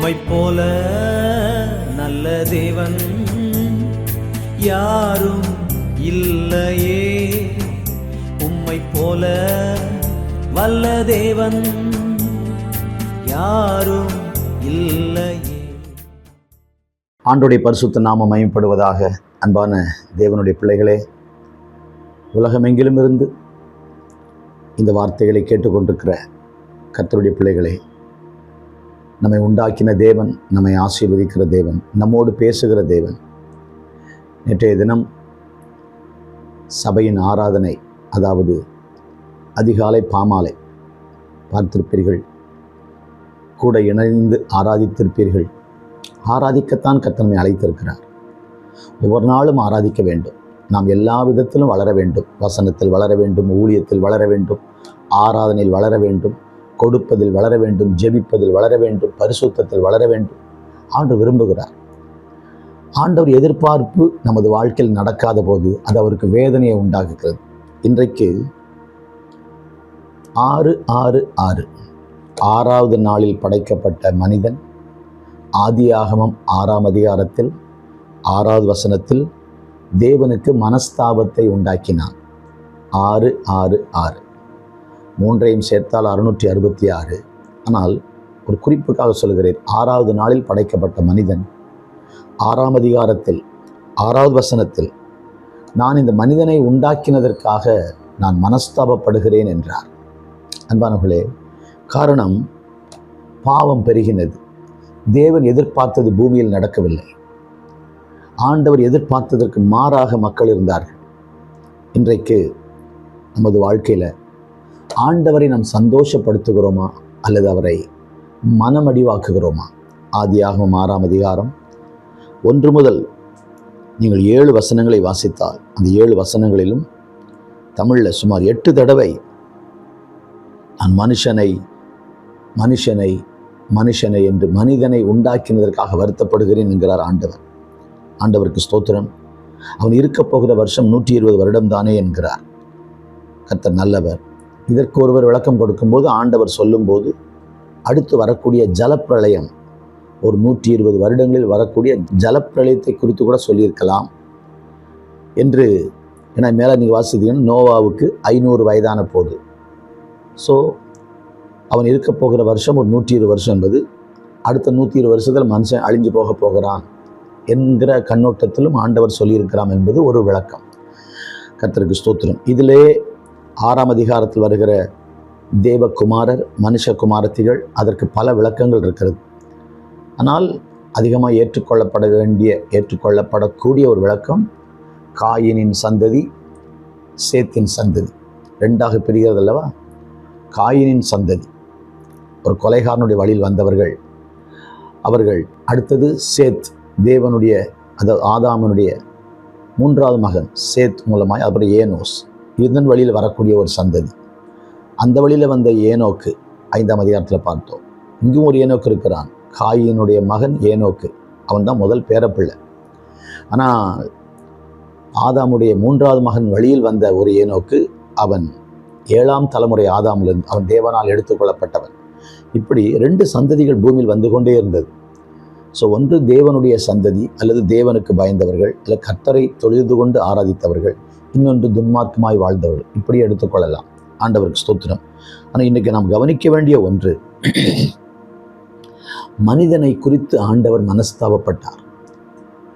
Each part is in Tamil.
உம்மைப் போல நல்ல தேவன் யாரும் இல்லையே, உம்மைப் போல வல்ல தேவன் யாரும் இல்லையே. ஆண்டவருடைய பரிசுத்த நாமம் மகிமைப்படுவதாக. அன்பான தேவனுடைய பிள்ளைகளே, உலகமெங்கிலும் இருந்து இந்த வார்த்தைகளை கேட்டுக்கொண்டிருக்கிற கர்த்தருடைய பிள்ளைகளே, நம்மை உண்டாக்கின தேவன், நம்மை ஆசீர்வதிக்கிற தேவன், நம்மோடு பேசுகிற தேவன். நேற்றைய தினம் சபையின் ஆராதனை, அதாவது அதிகாலை பாமாலை பார்த்திருப்பீர்கள், கூட இணைந்து ஆராதித்திருப்பீர்கள். ஆராதிக்கத்தான் கர்த்தர் நம்மை அழைத்திருக்கிறார். ஒவ்வொரு நாளும் ஆராதிக்க வேண்டும். நாம் எல்லா விதத்திலும் வளர வேண்டும். வசனத்தில் வளர வேண்டும், ஊழியத்தில் வளர வேண்டும், ஆராதனையில் வளர வேண்டும், கொடுப்பதில் வளர வேண்டும், ஜெபிப்பதில் வளர வேண்டும், பரிசுத்தத்தில் வளர வேண்டும். ஆண்டவர் விரும்புகிறார். ஆண்டவர் எதிர்பார்ப்பு நமது வாழ்க்கையில் நடக்காத போது அது அவருக்கு வேதனையை உண்டாக்குகிறது. இன்றைக்கு 6:6:6 6வது நாளில் படைக்கப்பட்ட மனிதன் ஆதியாகமம் 6ஆம் அதிகாரத்தில் 6வது வசனத்தில் தேவனுக்கு மனஸ்தாபத்தை உண்டாக்கினான். 6:6:6 மூன்றையும் சேர்த்தால் 666. ஆனால் ஒரு குறிப்புக்காக சொல்கிறேன். 6வது நாளில் படைக்கப்பட்ட மனிதன் 6ஆம் அதிகாரத்தில் 6வது வசனத்தில் நான் இந்த மனிதனை உண்டாக்கினதற்காக நான் மனஸ்தாபப்படுகிறேன் என்றார். அன்பானவர்களே, காரணம் பாவம் பெருகினது. தேவன் எதிர்பார்த்தது பூமியில் நடக்கவில்லை. ஆண்டவர் எதிர்பார்த்ததற்கு மாறாக மக்கள் இருந்தார்கள். இன்றைக்கு நமது வாழ்க்கையில் ஆண்டவரை நாம் சந்தோஷப்படுத்துகிறோமா அல்லது அவரை மனமடிவாக்குகிறோமா? ஆதியாகமம் 6ஆம் அதிகாரம் 1 முதல் நீங்கள் 7 வசனங்களை வாசித்தால் அந்த 7 வசனங்களிலும் தமிழில் சுமார் 8 தடவை நான் மனுஷனை மனுஷனை மனுஷனை என்று மனிதனை உண்டாக்கினதற்காக வருத்தப்படுகிறேன் என்கிறார் ஆண்டவர். ஆண்டவருக்கு ஸ்தோத்திரம். அவன் இருக்க போகிற வருஷம் 120 வருடம் தானே என்கிறார். கர்த்தர் நல்லவர். இதற்கு ஒருவர் விளக்கம் கொடுக்கும்போது, ஆண்டவர் சொல்லும்போது அடுத்து வரக்கூடிய ஜலப்பிரளயம், ஒரு 120 வருடங்களில் வரக்கூடிய ஜலப்பிரளயத்தை குறித்து கூட சொல்லியிருக்கலாம் என்று. ஏன்னா மேலே நீங்கள் வாசித்தீங்கன்னா நோவாவுக்கு 500 வயதான போது, ஸோ அவன் இருக்க போகிற வருஷம் ஒரு 120 வருஷம் என்பது அடுத்த 120 வருஷத்தில் மனுஷன் அழிஞ்சு போக போகிறான் என்கிற கண்ணோட்டத்திலும் ஆண்டவர் சொல்லியிருக்கிறான் என்பது ஒரு விளக்கம். கர்த்தருக்கு ஸ்தோத்திரம். இதிலே 6ஆம் அதிகாரத்தில் வருகிற தேவகுமாரர், மனுஷகுமாரத்திகள், அதற்கு பல விளக்கங்கள் இருக்கிறது. ஆனால் அதிகமாக ஏற்றுக்கொள்ளப்படக்கூடிய ஒரு விளக்கம் காயினின் சந்ததி, சேத்தின் சந்ததி. 2ஆக பிரிகிறது அல்லவா? காயினின் சந்ததி ஒரு கொலைகாரனுடைய வழியில் வந்தவர்கள், அவர்கள். அடுத்தது சேத், தேவனுடைய, அதாவது ஆதாமனுடைய 3வது மகன் சேத் மூலமாய், அப்புறம் ஏனோஸ், இதன் வழியில் வரக்கூடிய ஒரு சந்ததி. அந்த வழியில் வந்த ஏனோக்கு 5ஆம் அதிகாரத்தில் பார்த்தோம். இங்கும் ஒரு ஏனோக்கு இருக்கிறான். காயினுடைய மகன் ஏனோக்கு, அவன் தான் முதல் பேரப்பிள்ளை. ஆனால் ஆதாமுடைய 3வது மகன் வழியில் வந்த ஒரு ஏனோக்கு, அவன் 7ஆம் தலைமுறை ஆதாமிலிருந்து, அவன் தேவனால் எடுத்துக்கொள்ளப்பட்டவன். இப்படி 2 சந்ததிகள் பூமியில் வந்து கொண்டே இருந்தது. ஸோ ஒன்று தேவனுடைய சந்ததி, அல்லது தேவனுக்கு பயந்தவர்கள், இல்லை கர்த்தரை தொழுது கொண்டு ஆராதித்தவர்கள். இன்னொன்று துன்மார்க்கமாய் வாழ்ந்தவர்கள். இப்படி எடுத்துக்கொள்ளலாம். ஆண்டவருக்கு ஸ்தோத்திரம். ஆனால் இன்றைக்கி நாம் கவனிக்க வேண்டிய ஒன்று, மனிதனை குறித்து ஆண்டவர் மனஸ்தாபப்பட்டார்.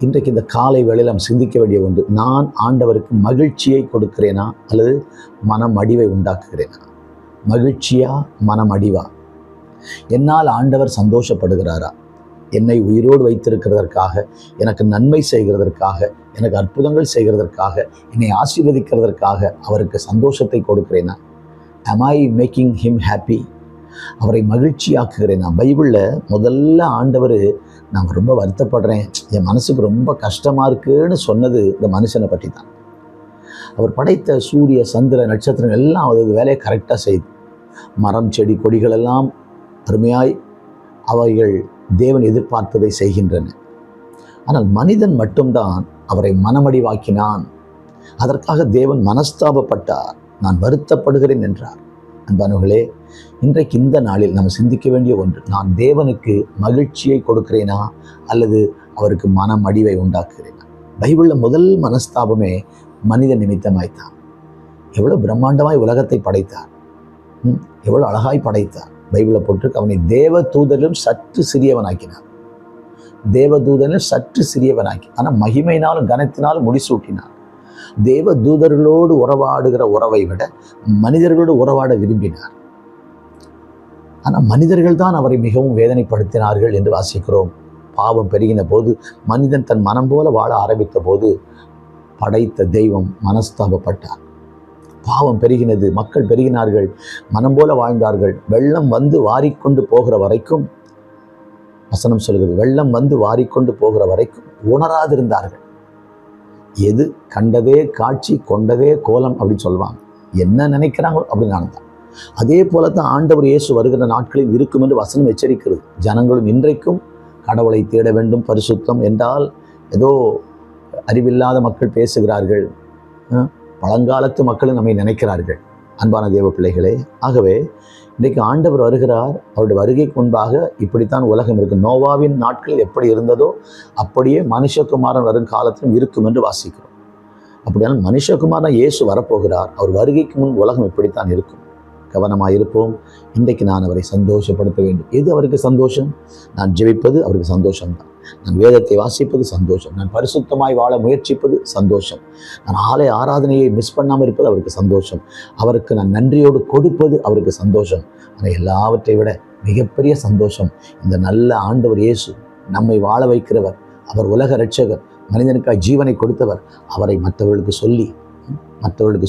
இன்றைக்கு இந்த காலை வேளையில் நாம் சிந்திக்க வேண்டிய ஒன்று, நான் ஆண்டவருக்கு மகிழ்ச்சியை கொடுக்கிறேனா அல்லது மனமடிவை உண்டாக்குகிறேனா? மகிழ்ச்சியா மனமடிவா? என்னால் ஆண்டவர் சந்தோஷப்படுகிறாரா? என்னை உயிரோடு வைத்திருக்கிறதற்காக, எனக்கு நன்மை செய்கிறதற்காக, எனக்கு அற்புதங்கள் செய்கிறதற்காக, என்னை ஆசீர்வதிக்கிறதற்காக அவருக்கு சந்தோஷத்தை கொடுக்கிறேனா? am I making him happy? அவரை மகிழ்ச்சியாக்குகிறேனா? பைபிளில் முதல்ல ஆண்டவர், நான் ரொம்ப வருத்தப்படுறேன், என் மனசுக்கு ரொம்ப கஷ்டமாக இருக்குன்னு சொன்னது இந்த மனுஷனை பற்றி தான். அவர் படைத்த சூரிய, சந்திர, நட்சத்திரங்கள் எல்லாம் அது வேலையை கரெக்டாக செய்து, மரம், செடி, கொடிகளெல்லாம் அருமையாய் அவைகள் தேவன் எதிர்பார்த்ததை செய்கின்றன. ஆனால் மனிதன் மட்டும்தான் அவரை மனமடிவாக்கினான். அதற்காக தேவன் மனஸ்தாபப்பட்டார். நான் வருத்தப்படுகிறேன் என்றார். அன்பானவர்களே, இன்றைக்கு இந்த நாளில் நம்ம சிந்திக்க வேண்டிய ஒன்று, நான் தேவனுக்கு மகிழ்ச்சியை கொடுக்கிறேனா அல்லது அவருக்கு மனமடிவை உண்டாக்குகிறேனா? பைபிளில் முதல் மனஸ்தாபமே மனித நிமித்தமாய்த்தான். எவ்வளோ பிரம்மாண்டமாய் உலகத்தை படைத்தார், எவ்வளோ அழகாய் படைத்தார். பைபிளில் போட்டு அவனை தேவ தூதரிலும் சற்று சிறியவனாக்கினார். தேவதூதனில் சற்று சிறியவனாக்கி, ஆனால் மகிமையினாலும் கனத்தினாலும் முடிசூட்டினார். தேவ தூதர்களோடு உறவாடுகிற உறவை விட மனிதர்களோடு உறவாட விரும்பினார். ஆனால் மனிதர்கள் தான் அவரை மிகவும் வேதனைப்படுத்தினார்கள் என்று வாசிக்கிறோம். பாவம் பெருகின போது, மனிதன் தன் மனம் போல வாழ ஆரம்பித்த போது படைத்த தெய்வம் மனஸ்தாபப்பட்டார். பாவம் பெருகினது, மக்கள் பெருகினார்கள், மனம் போல வாழ்ந்தார்கள். வெள்ளம் வந்து வாரிக்கொண்டு போகிற வரைக்கும், வசனம் சொல்கிறது, வெள்ளம் வந்து வாரிக்கொண்டு போகிற வரைக்கும் உணராதிருந்தார்கள். எது கண்டதே காட்சி கொண்டதே கோலம் அப்படின்னு சொல்லுவாங்க. என்ன நினைக்கிறாங்களோ அப்படின்னு நடந்தாங்க. அதே போல தான் ஆண்டவர் இயேசு வருகிற நாட்களில் இருக்கும் என்று வசனம் எச்சரிக்கிறது. ஜனங்களும் இன்றைக்கும் கடவுளை தேட வேண்டும். பரிசுத்தம் என்றால் ஏதோ அறிவில்லாத மக்கள் பேசுகிறார்கள், பழங்காலத்து மக்களும் நம்மை நினைக்கிறார்கள். அன்பான தேவ பிள்ளைகளே, ஆகவே இன்றைக்கு ஆண்டவர் வருகிறார். அவருடைய வருகைக்கு முன்பாக இப்படித்தான் உலகம் இருக்கு. நோவாவின் நாட்களில் எப்படி இருந்ததோ அப்படியே மனுஷகுமாரன் வரும் காலத்திலும் இருக்கும் என்று வாசிக்கிறோம். அப்படியானால் மனுஷகுமாரன் இயேசு வரப்போகிறார். அவர் வருகைக்கு முன் உலகம் இப்படித்தான் இருக்கும். கவனமாக இருப்போம். இன்றைக்கு நான் அவரை சந்தோஷப்படுத்த வேண்டும். எது அவருக்கு சந்தோஷம்? நான் ஜெபிப்பது அவருக்கு சந்தோஷம்தான். நான் வேதத்தை வாசிப்பது சந்தோஷம். நான் பரிசுத்தமாய் வாழ முயற்சிப்பது சந்தோஷம். நான் ஆலய ஆராதனையை மிஸ் பண்ணாமல் இருப்பது அவருக்கு சந்தோஷம். அவருக்கு நான் நன்றியோடு கொடுப்பது அவருக்கு சந்தோஷம். ஆனால் எல்லாவற்றை விட மிகப்பெரிய சந்தோஷம், இந்த நல்ல ஆண்டவர் இயேசு நம்மை வாழ வைக்கிறவர். அவர் உலக இரட்சகர், மனிதனுக்காய் ஜீவனை கொடுத்தவர். அவரை மற்றவர்களுக்கு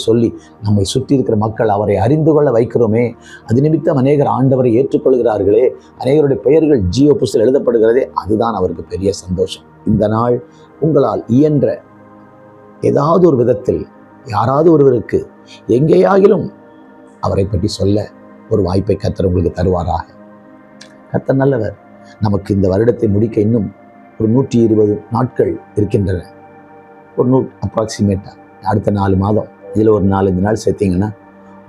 சொல்லி நம்மை சுற்றி இருக்கிற மக்கள் அவரை அறிந்து கொள்ள வைக்கிறோமே. அது நிமித்தம் அநேகர் ஆண்டவரை ஏற்றுக்கொள்கிறார்களே, அநேகருடைய பெயர்கள் ஜீவ புஸ்தகத்தில் எழுதப்படுகிறதே, அதுதான் அவருக்கு பெரிய சந்தோஷம். இந்த நாள் உங்களால் இயன்ற ஏதாவது ஒரு விதத்தில் யாராவது ஒருவருக்கு எங்கேயாகிலும் அவரை பற்றி சொல்ல ஒரு வாய்ப்பை கர்த்தர் உங்களுக்கு தருவாராக. கர்த்தர் நல்லவர். நமக்கு இந்த வருடத்தை முடிக்க இன்னும் ஒரு 120 நாட்கள் இருக்கின்றன. ஒரு அப்ராக்சிமேட்டாக அடுத்த 4 மாதம், இதில் ஒரு 4-5 நாள் சேர்த்திங்கன்னா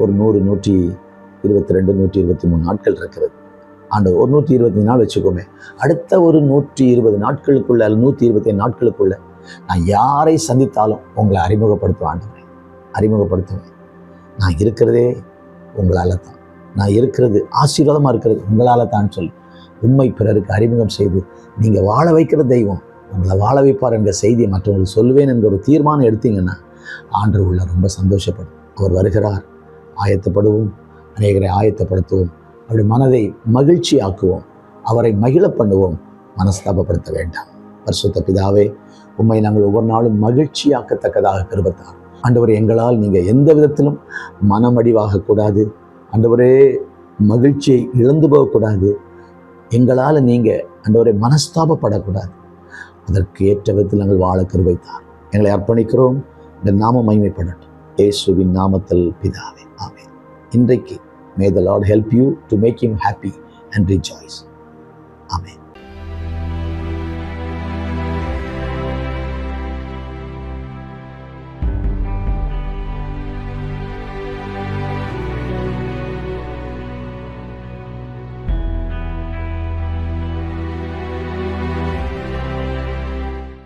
ஒரு 100, 122, 123 நாட்கள் இருக்கிறது. ஆண்டவர் ஒரு 125 நாள் வச்சுக்கோமே. அடுத்த ஒரு 120 நாட்களுக்குள்ள அல்லது 125 நாட்களுக்குள்ள நான் யாரை சந்தித்தாலும் உங்களை அறிமுகப்படுத்துவேன். நான் இருக்கிறதே உங்களால் தான். நான் இருக்கிறது ஆசீர்வாதமாக இருக்கிறது உங்களால் தான் சொல்லி உண்மை பிறருக்கு அறிமுகம் செய்து நீங்கள் வாழ வைக்கிற தெய்வம் உங்களை வாழ வைப்பார் என்ற செய்தியை மற்றவங்களுக்கு சொல்லுவேன் என்ற ஒரு தீர்மானம் எடுத்தீங்கன்னா ஆண்டவர் உள்ள ரொம்ப சந்தோஷப்படும். அவர் வருகிறார். ஆயத்தப்படுவோம், அநேகரை ஆயத்தப்படுத்துவோம், அவருடைய மனதை மகிழ்ச்சி ஆக்குவோம், அவரை மகிழ பண்ணுவோம், மனஸ்தாபப்படுத்த வேண்டாம். பரிசுத்த பிதாவே, உம்மை நாங்கள் ஒவ்வொரு நாளும் மகிழ்ச்சியாக்கத்தக்கதாக கிருபைத்தார். ஆண்டவரே, எங்களால் நீங்கள் எந்த விதத்திலும் மனமடிவாகக்கூடாது. ஆண்டவரே, மகிழ்ச்சியை இழந்து போகக்கூடாது. எங்களால் நீங்கள் ஆண்டவரை மனஸ்தாபப்படக்கூடாது. அதற்கு ஏற்ற விதத்தில் நாங்கள் வாழ கிருபைத்தார். எங்களை அர்ப்பணிக்கிறோம். இந்த நாமம் மகிமைப்படட்டும். இயேசுவின் நாமத்தில் பிதாவே, ஆமென். இன்றைக்கு may the Lord help you to make him happy and rejoice. Amen.